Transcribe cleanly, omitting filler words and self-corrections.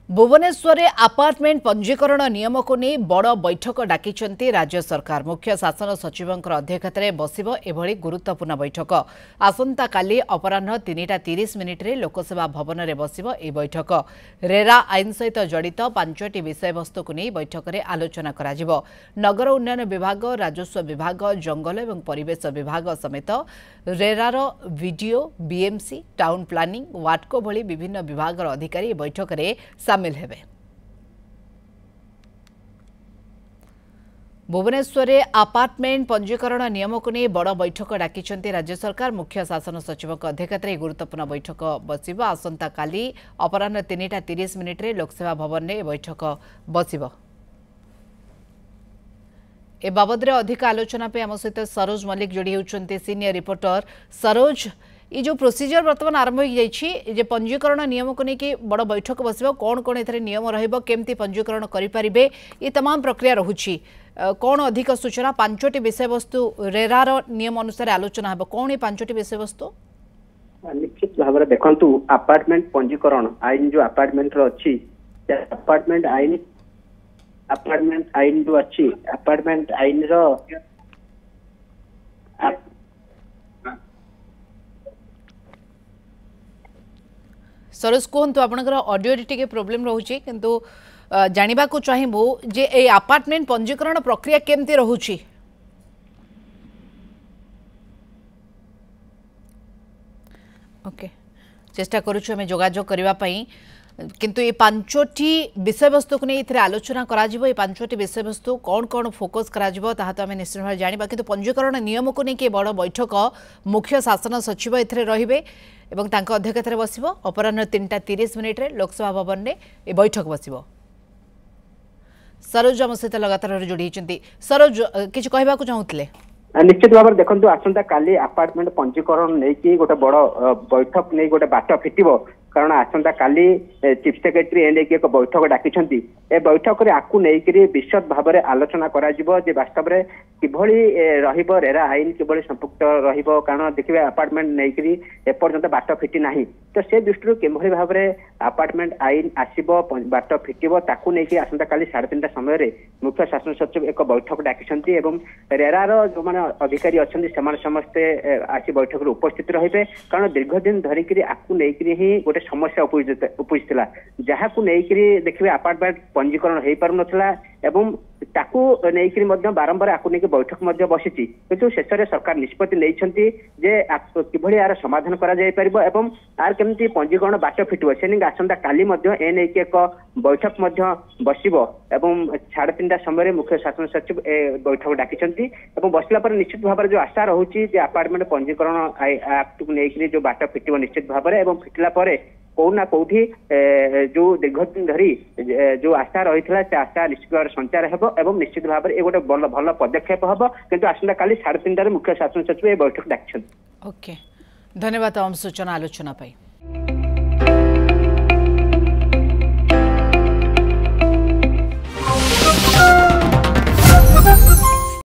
Bhubaneswar apartment पंजीकरण नियम को नहीं बड़ बैठक डाकिछंती राज्य सरकार। मुख्य शासन सचिव अध्यक्षतार बसिबो एभली गुरुत्वपूर्ण बैठक। आसंता काली अपराह्न 3:30 मिनिट्रे लोकसेवा भवन में बसिबो ए बैठक। रेरा आईन सहित जड़ित 5टी विषयवस्तु को नहीं बैठक में आलोचना कराजिबो। नगर उन्नयन विभाग, राजस्व विभाग, जंगल एवं परिवेश विभाग समेत रेरार वीडियो, बीएमसी, टाउन प्लानिंग, वाटको भली विभिन्न विभाग अधिकारी बैठक में सामिल हेबे। भुवनेश्वर आपार्टमेंट पंजीकरण नियम को नहीं बड़ बैठक डाकिछंती राज्य सरकार। मुख्य शासन सचिव अध्यक्षतार गुरुत्वपूर्ण बैठक बसिबो। आसंता काली अपराह्न 3:30 मिनिट्रे लोकसेवा भवन में बैठक बसिबो। ए बाबद अधिक आलोचना पे आम सहित सरोज मल्लिक जोड़ी होउछंती सीनियर रिपोर्टर। सरोज, ये जो प्रोसीजर वर्तमान आरंभ हो पंजीकरण नियम को लेकिन बड़ बैठक बस कौन कौन ए नियम रमती पंजीकरण करें ये तमाम प्रक्रिया रोचे कौन अधिक सूचना 5टी विषयवस्तु रेरार नियम अनुसार आलोचना हे कौन ये 5टी विषयवस्तु? निश्चित भाव में देखु अपार्टमेंट पंजीकरण आईन जो अपार्टमेंट अच्छी अपार्टमेंट आईन जो अच्छी अपार्टमेंट आईन सरोज कहतु आपंकर ऑडियो टी प्रोब्लेम रोचे किंतु जानिबा को चाहिबू जे ए अपार्टमेंट पंजीकरण प्रक्रिया केमती रोची? ओके, चेष्टा करूछु हमें जोगाजोग करबा पई किंतु ये 5टी विषयवस्तु को नहीं आलोचना करा जिवो। ये 5टी विषयवस्तु कौन कौन फोकस करा जिवो ताहा तो आम निश्चित भाव जानिबा किंतु पंजीकरण नियम को नहीं बड़ बैठक मुख्य शासन सचिव एथिरे रहिबे एवं तांको अध्यक्षतार बसिबो। अपराह्न 3:30 मिनिट्रे लोकसभा भवन में ये बैठक बसिबो। सरोज आम सहित लगातार जोड़ी सरोज किछु कहबा को चाहूतले? निश्चित भाव में देखो आसंता काली अपार्टमेंट पंजीकरण नहीं गोटे बड़ बैठक नहीं गोटे बाट फिटिबो। कारण आसंता काली चीफ सेक्रेटरी एने एक बैठक डाकिछंती। ए बैठक रे आकु नहीं करी विशद भाव में आलोचना करा जिवो जे वास्तव में किभली रहिबो रेरा आईन किभली संपुक्त रहिबो। कारण देखिबे अपार्टमेंट नहीं करी एपर्यंत बाट फिटी नाही तो से दृष्टि किभली भाव में अपार्टमेंट आईन आसीबो बाट फिटिबो ताकु नहीं कि आसंता काली 3:30 समय रे मुख्य शासन सचिव एक बैठक डाकिछंती एवं रेरार जो माने अधिकारी अछंती सेमान समस्ते आसी बैठक रे उपस्थित रहिबे। कारण दीर्घ दिन धरिकरी आकु नहीं करी ही गोटे समस्या उपजिता जहाँ को लेकिन देखिए अपार्टमेंट पंजीकरण हो पार नाला एवं ताकू नहीं बारंबार आपको नहीं बैठक बसी किंतु शेष में सरकार निष्पत्ति नहीं कि यार समाधान कर आर केमती पंजीकरण बाट फिटो से नहीं आसंता काली एने एक बैठक बस 3:30 समय मुख्य शासन सचिव बैठक डाकी बसला पर निश्चित भाव में जो आशा रोचे अपार्टमेंट पंजीकरण एक्ट को लेकिन जो बाट फिटो निश्चित भाव में फिटला कौना कौटी जो दीर्घ दिन धरी जो आशा रही से आशा निश्चित भाव संचार एवं निश्चित भाव में गोटे भल पदक्षेप हम किंतु आसंता काली 3:30 मुख्य शासन सचिव बैठक डाकी। ओके, धन्यवाद सूचना आलोचना पाई।